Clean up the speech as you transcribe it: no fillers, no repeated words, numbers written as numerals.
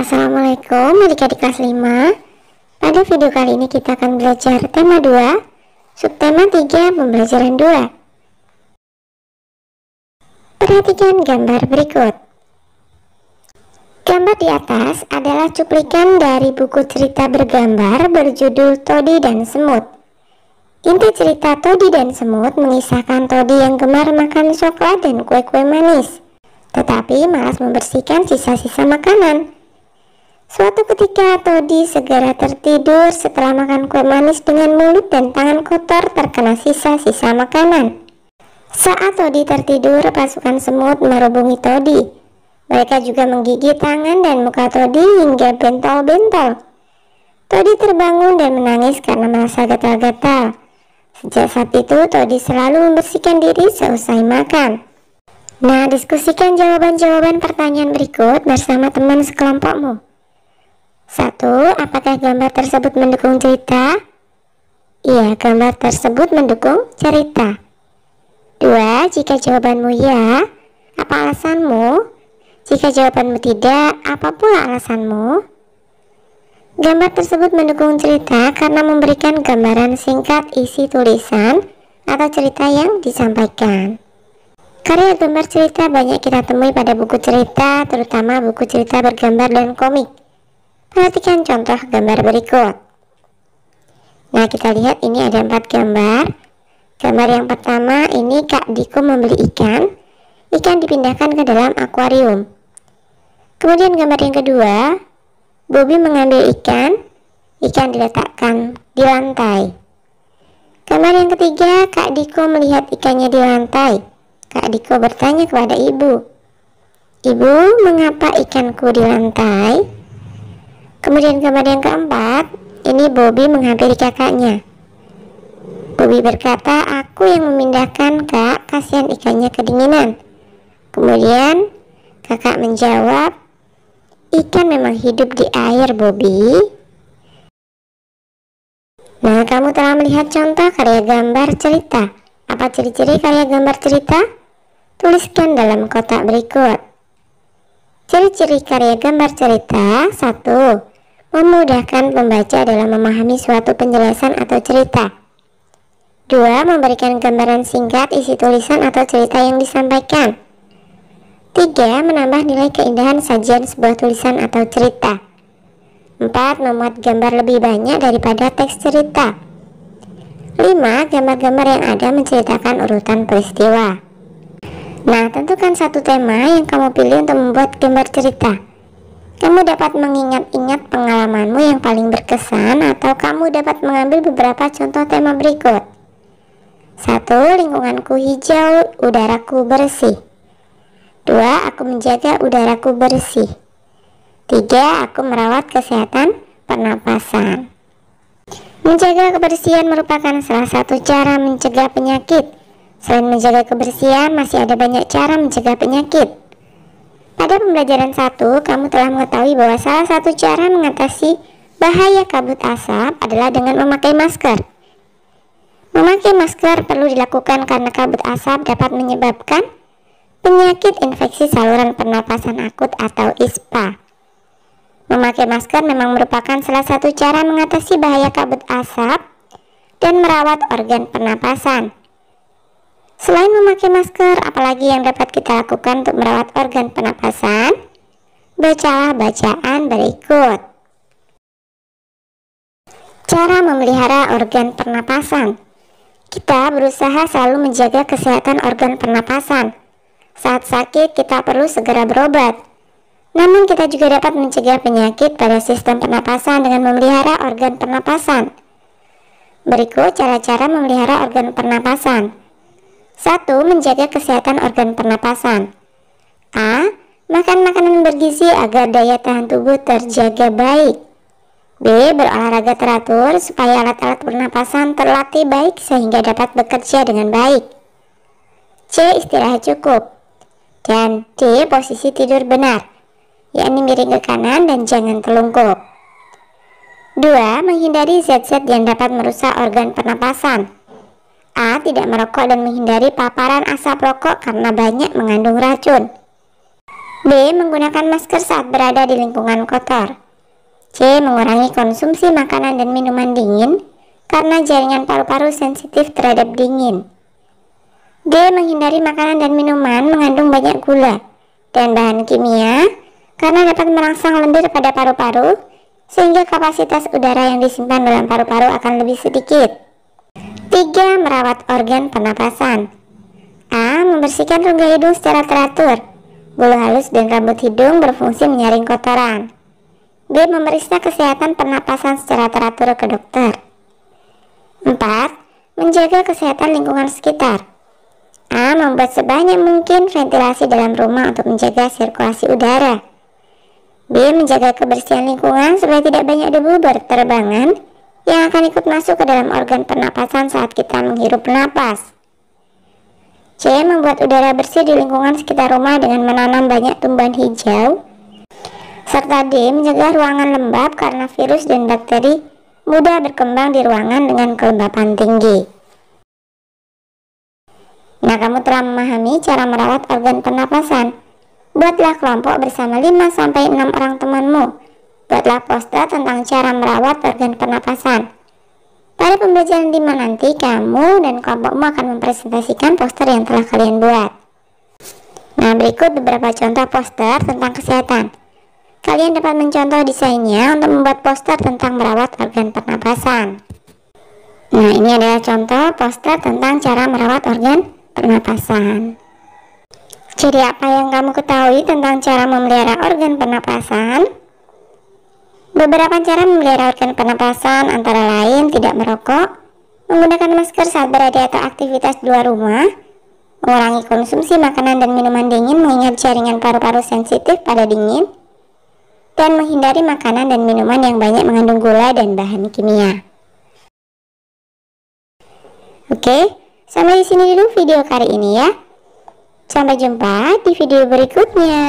Assalamualaikum adik-adik kelas 5. Pada video kali ini kita akan belajar tema 2, subtema 3, pembelajaran 2. Perhatikan gambar berikut. Gambar di atas adalah cuplikan dari buku cerita bergambar berjudul Todi dan Semut. Inti cerita Todi dan Semut mengisahkan Todi yang gemar makan coklat dan kue-kue manis, tetapi malas membersihkan sisa-sisa makanan. Suatu ketika Todi segera tertidur setelah makan kue manis dengan mulut dan tangan kotor terkena sisa-sisa makanan. Saat Todi tertidur, pasukan semut merubungi Todi. Mereka juga menggigit tangan dan muka Todi hingga bentol-bentol. Todi terbangun dan menangis karena merasa gatal-gatal. Sejak saat itu Todi selalu membersihkan diri seusai makan. Nah, diskusikan jawaban-jawaban pertanyaan berikut bersama teman sekelompokmu. 1. Apakah gambar tersebut mendukung cerita? Iya, gambar tersebut mendukung cerita. 2. Jika jawabanmu ya, apa alasanmu? Jika jawabanmu tidak, apa pula alasanmu? Gambar tersebut mendukung cerita karena memberikan gambaran singkat isi tulisan atau cerita yang disampaikan. Karya gambar cerita banyak kita temui pada buku cerita, terutama buku cerita bergambar dan komik. Perhatikan contoh gambar berikut. Nah, kita lihat ini ada 4 gambar. Gambar yang pertama ini Kak Diko membeli ikan. Ikan dipindahkan ke dalam akuarium. Kemudian gambar yang kedua, Bobby mengambil ikan. Ikan diletakkan di lantai. Gambar yang ketiga, Kak Diko melihat ikannya di lantai. Kak Diko bertanya kepada ibu, "Ibu, mengapa ikanku di lantai?" Kemudian gambar yang keempat, ini Bobby menghampiri kakaknya. Bobby berkata, "Aku yang memindahkan, Kak, kasihan ikannya kedinginan." Kemudian kakak menjawab, "Ikan memang hidup di air, Bobby." Nah, kamu telah melihat contoh karya gambar cerita. Apa ciri-ciri karya gambar cerita? Tuliskan dalam kotak berikut. Ciri-ciri karya gambar cerita: 1. Memudahkan pembaca dalam memahami suatu penjelasan atau cerita. 2. Memberikan gambaran singkat isi tulisan atau cerita yang disampaikan. 3. Menambah nilai keindahan sajian sebuah tulisan atau cerita. 4. Memuat gambar lebih banyak daripada teks cerita. 5. Gambar-gambar yang ada menceritakan urutan peristiwa. Nah, tentukan satu tema yang kamu pilih untuk membuat gambar cerita. Kamu dapat mengingat-ingat pengalamanmu yang paling berkesan, atau kamu dapat mengambil beberapa contoh tema berikut. 1. Lingkunganku hijau, udaraku bersih. 2. Aku menjaga udaraku bersih. 3. Aku merawat kesehatan pernapasan. Menjaga kebersihan merupakan salah satu cara mencegah penyakit. Selain menjaga kebersihan, masih ada banyak cara mencegah penyakit. Pada pembelajaran 1, kamu telah mengetahui bahwa salah satu cara mengatasi bahaya kabut asap adalah dengan memakai masker. Memakai masker perlu dilakukan karena kabut asap dapat menyebabkan penyakit infeksi saluran pernapasan akut atau ISPA. Memakai masker memang merupakan salah satu cara mengatasi bahaya kabut asap dan merawat organ pernapasan. Selain memakai masker, apalagi yang dapat kita lakukan untuk merawat organ pernapasan? Bacalah bacaan berikut. Cara memelihara organ pernapasan. Kita berusaha selalu menjaga kesehatan organ pernapasan. Saat sakit, kita perlu segera berobat. Namun kita juga dapat mencegah penyakit pada sistem pernapasan dengan memelihara organ pernapasan. Berikut cara-cara memelihara organ pernapasan. 1. Menjaga kesehatan organ pernapasan. A. Makan makanan bergizi agar daya tahan tubuh terjaga baik. B. Berolahraga teratur supaya alat-alat pernapasan terlatih baik sehingga dapat bekerja dengan baik. C. Istirahat cukup. Dan D. Posisi tidur benar, yakni miring ke kanan dan jangan telungkup. 2. Menghindari zat-zat yang dapat merusak organ pernapasan. A. Tidak merokok dan menghindari paparan asap rokok karena banyak mengandung racun. B. Menggunakan masker saat berada di lingkungan kotor. C. Mengurangi konsumsi makanan dan minuman dingin karena jaringan paru-paru sensitif terhadap dingin. D. Menghindari makanan dan minuman mengandung banyak gula dan bahan kimia karena dapat merangsang lendir pada paru-paru sehingga kapasitas udara yang disimpan dalam paru-paru akan lebih sedikit. 3. Merawat organ pernapasan. A. Membersihkan rongga hidung secara teratur. Bulu halus dan rambut hidung berfungsi menyaring kotoran. B. Memeriksa kesehatan pernapasan secara teratur ke dokter. 4. Menjaga kesehatan lingkungan sekitar. A. Membuat sebanyak mungkin ventilasi dalam rumah untuk menjaga sirkulasi udara. B. Menjaga kebersihan lingkungan supaya tidak banyak debu berterbangan yang akan ikut masuk ke dalam organ pernapasan saat kita menghirup napas. C. Membuat udara bersih di lingkungan sekitar rumah dengan menanam banyak tumbuhan hijau. Serta D. Menjaga ruangan lembab karena virus dan bakteri mudah berkembang di ruangan dengan kelembapan tinggi. Nah, kamu telah memahami cara merawat organ pernapasan. Buatlah kelompok bersama 5-6 orang temanmu. Buatlah poster tentang cara merawat organ pernapasan. Pada pembelajaran 5 nanti, kamu dan kelompokmu akan mempresentasikan poster yang telah kalian buat. Nah, berikut beberapa contoh poster tentang kesehatan. Kalian dapat mencontoh desainnya untuk membuat poster tentang merawat organ pernapasan. Nah, ini adalah contoh poster tentang cara merawat organ pernapasan. Jadi apa yang kamu ketahui tentang cara memelihara organ pernapasan? Beberapa cara memelihara organ pernapasan antara lain tidak merokok, menggunakan masker saat berada atau aktivitas di luar rumah, mengurangi konsumsi makanan dan minuman dingin mengingat jaringan paru-paru sensitif pada dingin, dan menghindari makanan dan minuman yang banyak mengandung gula dan bahan kimia. Oke, sampai di sini dulu video kali ini ya. Sampai jumpa di video berikutnya.